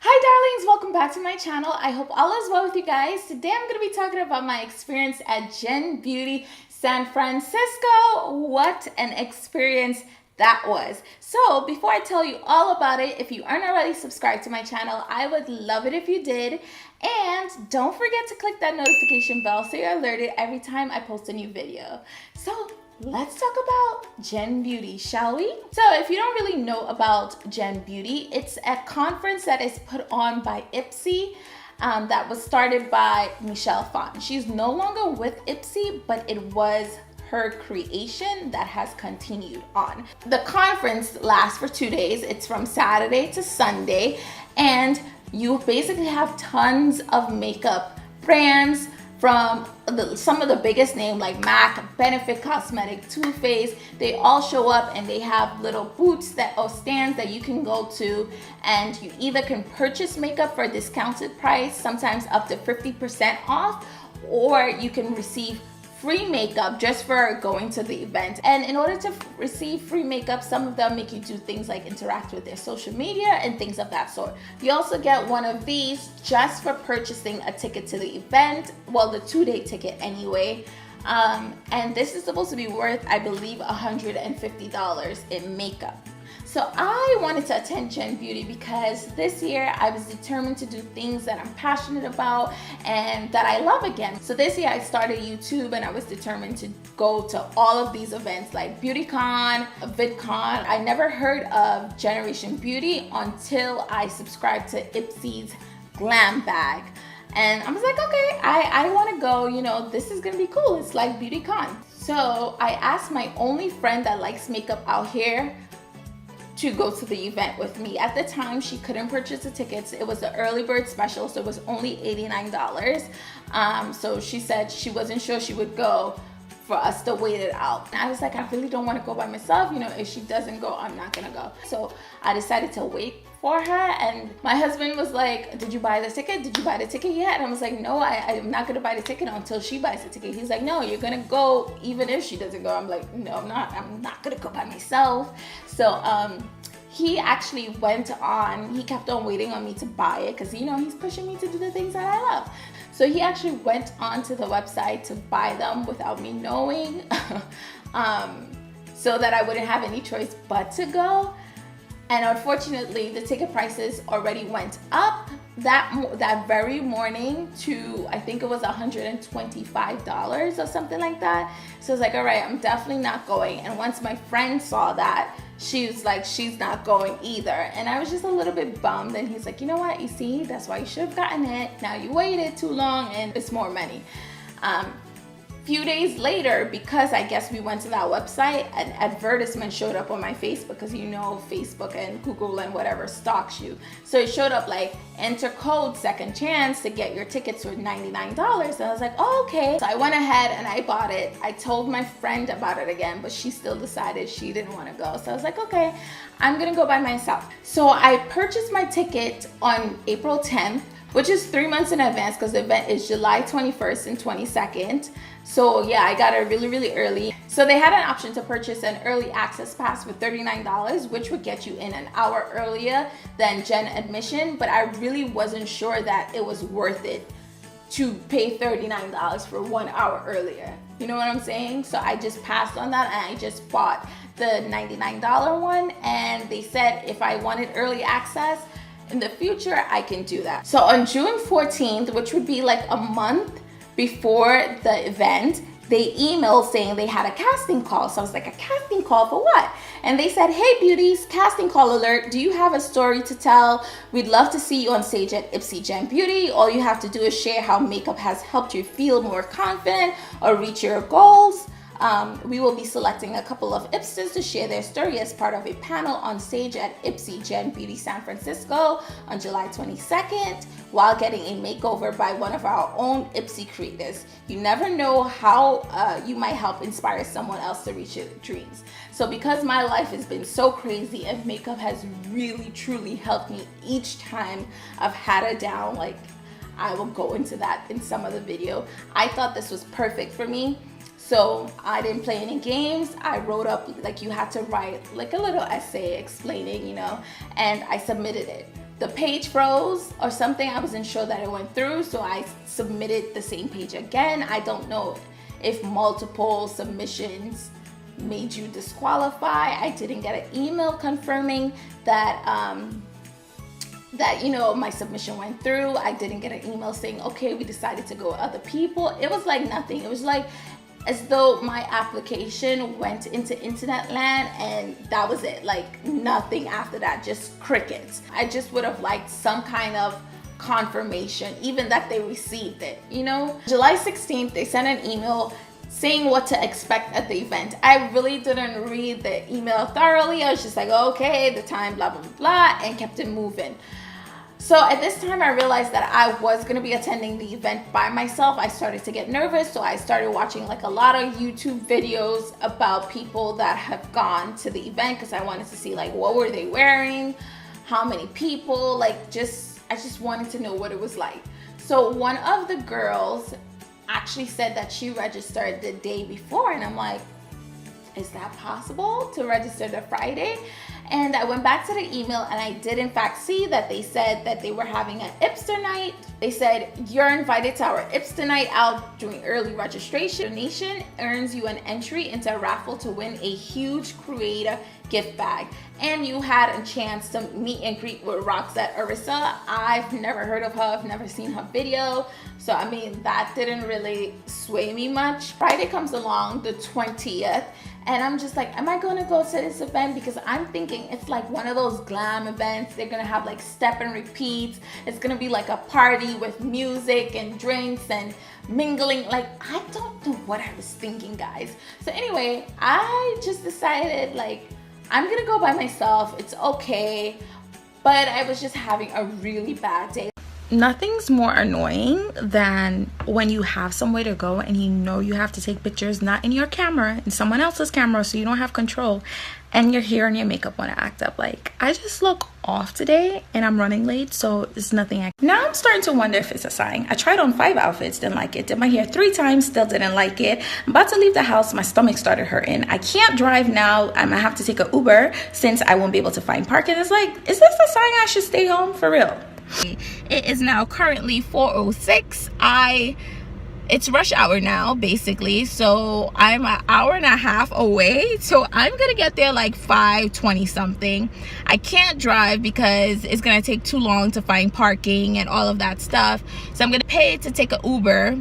Hi darlings, welcome back to my channel. I hope all is well with you guys. Today I'm going to be talking about my experience at Gen Beauty San Francisco. What an experience that was. So before I tell you all about it, if you aren't already subscribed to my channel, I would love it if you did. And don't forget to click that notification bell so you're alerted every time I post a new video. So let's talk about Gen Beauty, shall we? So if you don't really know about Gen Beauty, it's a conference that is put on by Ipsy that was started by Michelle Phan. She's no longer with Ipsy, but it was her creation that has continued on. The conference lasts for 2 days. It's from Saturday to Sunday, and you basically have tons of makeup brands from some of the biggest names like MAC, Benefit Cosmetic, Too Faced. They all show up and they have little booths or stands that you can go to, and you either can purchase makeup for a discounted price, sometimes up to 50% off, or you can receive free makeup just for going to the event. And in order to receive free makeup, some of them make you do things like interact with their social media and things of that sort. You also get one of these just for purchasing a ticket to the event, well, the 2-day ticket anyway. And this is supposed to be worth, I believe, $150 in makeup. So I wanted to attend Gen Beauty because this year I was determined to do things that I'm passionate about and that I love again. So this year I started YouTube and I was determined to go to all of these events like BeautyCon, VidCon. I never heard of Generation Beauty until I subscribed to Ipsy's Glam Bag. And I was like, okay, I want to go, you know, this is going to be cool. It's like BeautyCon. So I asked my only friend that likes makeup out here to go to the event with me. At the time, she couldn't purchase the tickets. It was the early bird special, so it was only $89. So she said she wasn't sure she would go for us to wait it out. And I was like, I really don't want to go by myself. You know, if she doesn't go, I'm not gonna go. So I decided to wait for her, and my husband was like, did you buy the ticket? Did you buy the ticket yet? And I was like, no, I'm not gonna buy the ticket until she buys the ticket. He's like, no, you're gonna go even if she doesn't go. I'm like, no, I'm not gonna go by myself. So he actually went on, he kept on waiting on me to buy it because, you know, he's pushing me to do the things that I love. So he actually went onto the website to buy them without me knowing, so that I wouldn't have any choice but to go. And unfortunately, the ticket prices already went up that very morning to, I think it was $125 or something like that. So I was like, all right, I'm definitely not going. And once my friend saw that, she was like, she's not going either. And I was just a little bit bummed. And he's like, you know what, you see, that's why you should have gotten it. Now you waited too long and it's more money. Few days later, because I guess we went to that website, an advertisement showed up on my Facebook, because you know Facebook and Google and whatever stalks you. So it showed up like, enter code second chance to get your tickets for $99. And I was like, oh, okay. So I went ahead and I bought it. I told my friend about it again, but she still decided she didn't want to go. So I was like, okay, I'm gonna go by myself. So I purchased my ticket on April 10th, which is 3 months in advance because the event is July 21st and 22nd. So yeah, I got it really, really early. So they had an option to purchase an early access pass for $39, which would get you in an hour earlier than Gen admission, but I really wasn't sure that it was worth it to pay $39 for 1 hour earlier. You know what I'm saying? So I just passed on that and I just bought the $99 one, and they said if I wanted early access in the future, I can do that. So on June 14th, which would be like a month before the event, they emailed saying they had a casting call. So I was like, a casting call for what? And they said, hey beauties, casting call alert. Do you have a story to tell? We'd love to see you on stage at Ipsy Gen Beauty. All you have to do is share how makeup has helped you feel more confident or reach your goals. We will be selecting a couple of Ipsters to share their story as part of a panel on stage at Ipsy Gen Beauty San Francisco on July 22nd, while getting a makeover by one of our own Ipsy creators. You never know how you might help inspire someone else to reach their dreams. So because my life has been so crazy and makeup has really truly helped me each time I've had a down, like I will go into that in some of the video, I thought this was perfect for me. So I didn't play any games. I wrote up, like you had to write like a little essay explaining, you know, and I submitted it. the page froze or something. I wasn't sure that it went through, so I submitted the same page again. I don't know if multiple submissions made you disqualify. I didn't get an email confirming that my submission went through. I didn't get an email saying, okay, we decided to go with other people. It was like nothing. It was like as though my application went into internet land and that was it. Like nothing after that, just crickets. I just would have liked some kind of confirmation, even that they received it, July 16th, they sent an email saying what to expect at the event. I really didn't read the email thoroughly. I was just like, okay, the time, blah, blah, blah, and kept it moving. So at this time, I realized that I was going to be attending the event by myself. I started to get nervous, so I started watching like a lot of YouTube videos about people that have gone to the event because I wanted to see like what were they wearing, how many people, I just wanted to know what it was like. So one of the girls actually said that she registered the day before, and I'm like, is that possible to register the Friday? And I went back to the email and I did in fact see that they said that they were having an Ipster Night. They said, you're invited to our Ipster Night out during early registration. Donation earns you an entry into a raffle to win a huge creator gift bag. And you had a chance to meet and greet with Roxette Arissa. I've never heard of her, I've never seen her video. So I mean, that didn't really sway me much. Friday comes along, the 20th. And I'm just like, am I gonna go to this event? Because I'm thinking it's like one of those glam events. They're gonna have like step and repeats. It's gonna be like a party with music and drinks and mingling. Like, I don't know what I was thinking, guys. So anyway, I just decided like, I'm gonna go by myself. It's okay. But I was just having a really bad day. Nothing's more annoying than when you have somewhere to go and you have to take pictures not in your camera, in someone else's camera, so you don't have control, and your hair and your makeup want to act up. Like, I just look off today and I'm running late, so it's nothing. Now I'm starting to wonder if it's a sign. I tried on 5 outfits, didn't like it. Did my hair 3 times, still didn't like it. I'm about to leave the house, my stomach started hurting. I can't drive now. I'm gonna have to take an Uber since I won't be able to find parking. It's like, is this a sign I should stay home for real? It is now currently 4:06. It's rush hour now, basically, so I'm an hour and a half away, so I'm gonna get there like 5:20 something. I can't drive because it's gonna take too long to find parking and all of that stuff, so I'm gonna pay to take an Uber.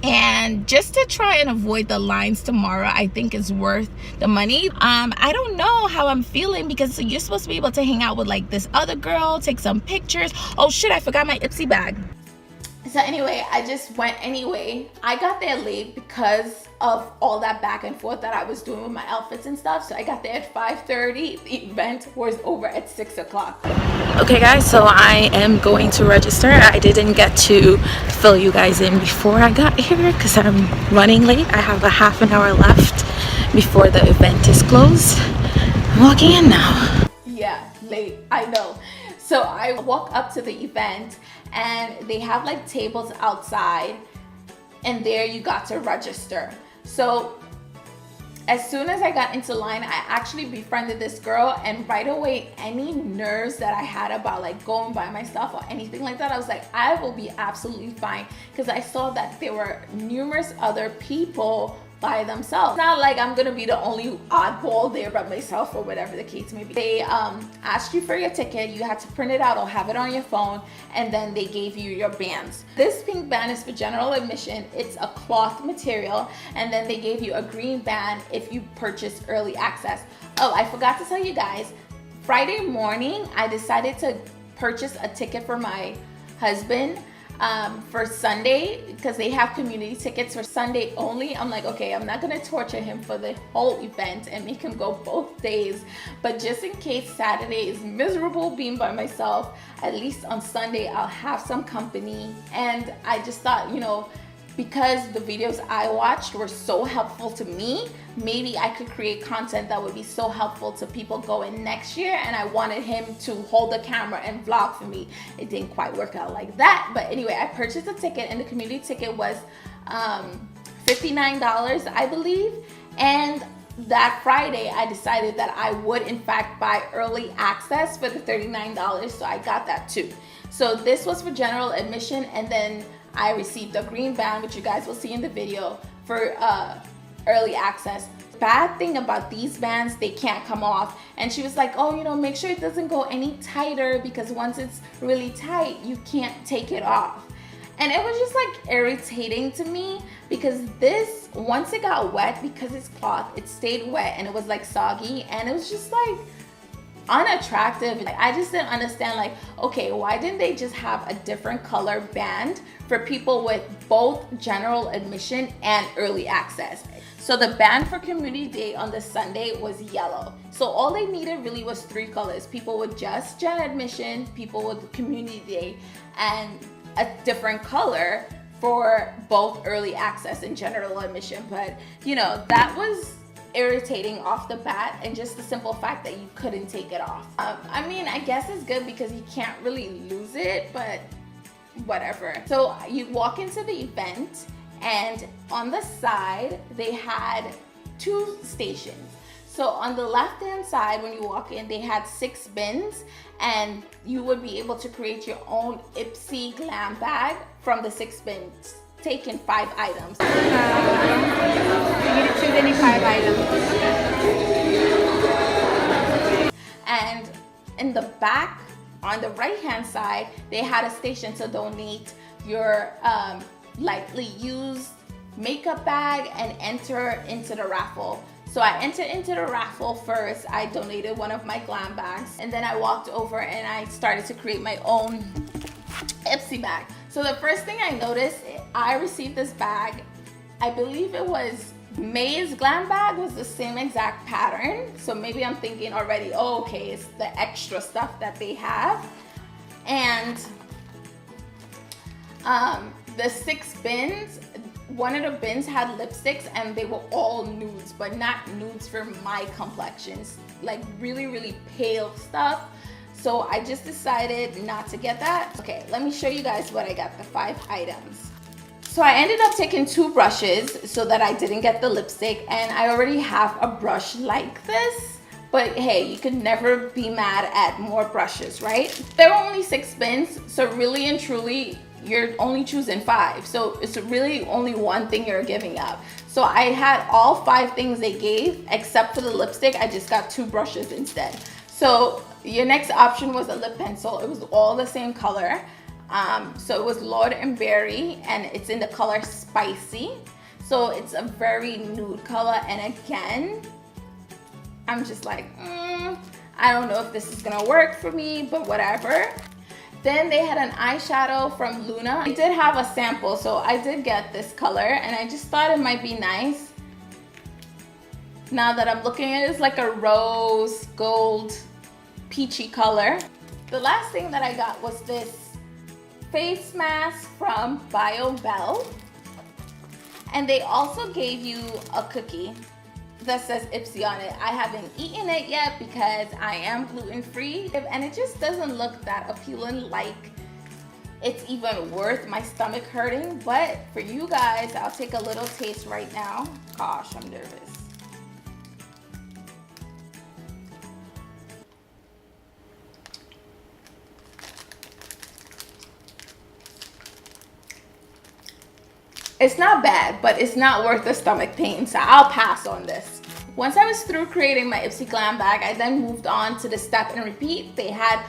And just to try and avoid the lines tomorrow, I think is worth the money. I don't know how I'm feeling because you're supposed to be able to hang out with like this other girl, take some pictures. Oh shit, I forgot my Ipsy bag. So anyway, I just went anyway. I got there late because of all that back and forth that I was doing with my outfits and stuff. So I got there at 5:30. The event was over at 6 o'clock. Okay guys, so I am going to register. I didn't get to fill you guys in before I got here because I'm running late. I have a half an hour left before the event is closed. I'm walking in now. Yeah, late, I know. So I walk up to the event and they have like tables outside and there you got to register. So as soon as I got into line, I actually befriended this girl, and right away, any nerves that I had about like going by myself or anything like that, I was like, I will be absolutely fine, because I saw that there were numerous other people by themselves. It's not like I'm gonna be the only oddball there by myself or whatever the case may be. They asked you for your ticket, you had to print it out or have it on your phone, and then they gave you your bands. This pink band is for general admission. It's a cloth material, and then they gave you a green band if you purchase early access. Oh, I forgot to tell you guys, Friday morning I decided to purchase a ticket for my husband for Sunday, because they have community tickets for Sunday only. I'm like, okay, I'm not gonna torture him for the whole event and make him go both days, but just in case Saturday is miserable being by myself, at least on Sunday I'll have some company. And I just thought, you know, because the videos I watched were so helpful to me, maybe I could create content that would be so helpful to people going next year, and I wanted him to hold the camera and vlog for me. It didn't quite work out like that, but anyway, I purchased a ticket, and the community ticket was $59, I believe, and that Friday, I decided that I would in fact buy early access for the $39, so I got that too. So this was for general admission, and then I received a green band, which you guys will see in the video, for early access. Bad thing about these bands, they can't come off. And she was like, oh, you know, make sure it doesn't go any tighter, because once it's really tight, you can't take it off. And it was just like irritating to me, because this, once it got wet, because it's cloth, it stayed wet and it was like soggy, and it was just like unattractive. I just didn't understand, like, okay, why didn't they just have a different color band for people with both general admission and early access? So the band for community day on the Sunday was yellow. So all they needed really was 3 colors: people with just gen admission, people with community day, and a different color for both early access and general admission. But you know, that was irritating off the bat, and just the simple fact that you couldn't take it off. I mean, I guess it's good because you can't really lose it, but whatever. So you walk into the event, and on the side they had 2 stations. So on the left hand side, when you walk in, they had 6 bins, and you would be able to create your own Ipsy glam bag from the 6 bins, taking 5 items. You need to choose any 5 items. And in the back, on the right hand side, they had a station to donate your lightly used makeup bag and enter into the raffle. So I entered into the raffle first. I donated one of my glam bags, and then I walked over and I started to create my own Ipsy bag. So the first thing I noticed, I received this bag. I believe it was May's glam bag, was the same exact pattern. So maybe I'm thinking already, oh, okay, it's the extra stuff that they have. And the 6 bins, one of the bins had lipsticks, and they were all nudes, but not nudes for my complexions, like really, really pale stuff. So I just decided not to get that. Okay, let me show you guys what I got, the 5 items. So I ended up taking 2 brushes so that I didn't get the lipstick, and I already have a brush like this. But hey, you could never be mad at more brushes, right? There were only 6 bins, so really and truly, you're only choosing 5. So it's really only one thing you're giving up. So I had all 5 things they gave, except for the lipstick. I just got 2 brushes instead. So your next option was a lip pencil. It was all the same color. So it was Lord and Berry, and it's in the color Spicy. So it's a very nude color, and again, I'm just like, I don't know if this is gonna work for me, but whatever. Then they had an eyeshadow from Luna. They did have a sample, so I did get this color, and I just thought it might be nice. Now that I'm looking at it, it's like a rose gold peachy color. The last thing that I got was this face mask from BioBell, and they also gave you a cookie that says Ipsy on it. I haven't eaten it yet because I am gluten-free, and it just doesn't look that appealing, like it's even worth my stomach hurting. But for you guys, I'll take a little taste right now. Gosh, I'm nervous. It's not bad, but it's not worth the stomach pain, so I'll pass on this. Once I was through creating my Ipsy glam bag, I then moved on to the step and repeat. They had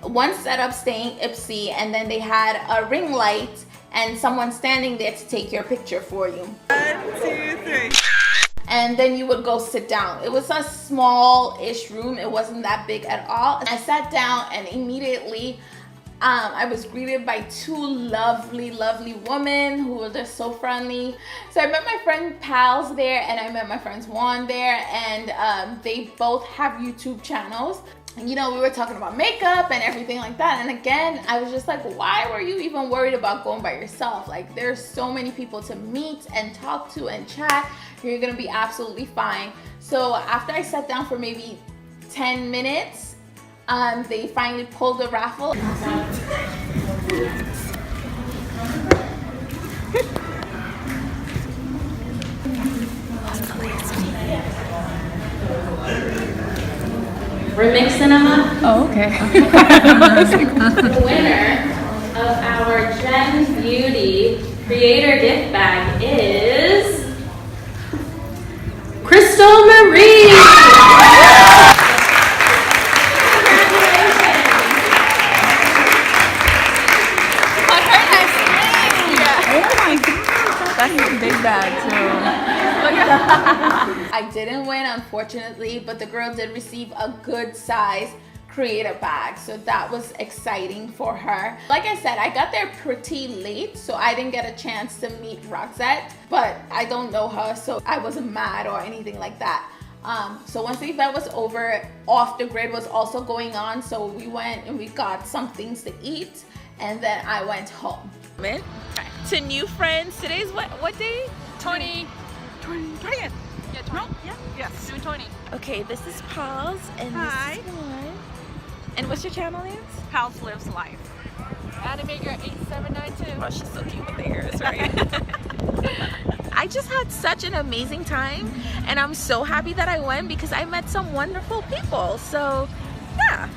one setup saying Ipsy, and then they had a ring light and someone standing there to take your picture for you. 1, 2, 3. And then you would go sit down. It was a small-ish room. It wasn't that big at all. I sat down, and immediately I was greeted by 2 lovely, lovely women who were just so friendly. So I met my friend Pals there, and I met my friends Juan there, and they both have YouTube channels. And, you know, we were talking about makeup and everything like that. And again, I was just like, why were you even worried about going by yourself? Like, there's so many people to meet and talk to and chat. You're gonna be absolutely fine. So after I sat down for maybe 10 minutes, they finally pulled the raffle. We're mixing them up. Oh, okay. The winner of our Gen Beauty Creator Gift Bag is Crystal Marie. That's a big bag too. I didn't win, unfortunately, but the girl did receive a good size creator bag, so that was exciting for her. Like I said, I got there pretty late, so I didn't get a chance to meet Roxette, but I don't know her, so I wasn't mad or anything like that. So once the event was over, Off the Grid was also going on, so we went and we got some things to eat, and then I went home. To new friends, today's what day? 20th. Yeah, 20. Yeah. Yes. June 20. Okay, this is Paul's and Hi. this is one. And what's your channel, Lance? House lives life. Animaker 8792. Oh, she's so cute with the ears, right? I just had such an amazing time, and I'm so happy that I went because I met some wonderful people. So, yeah.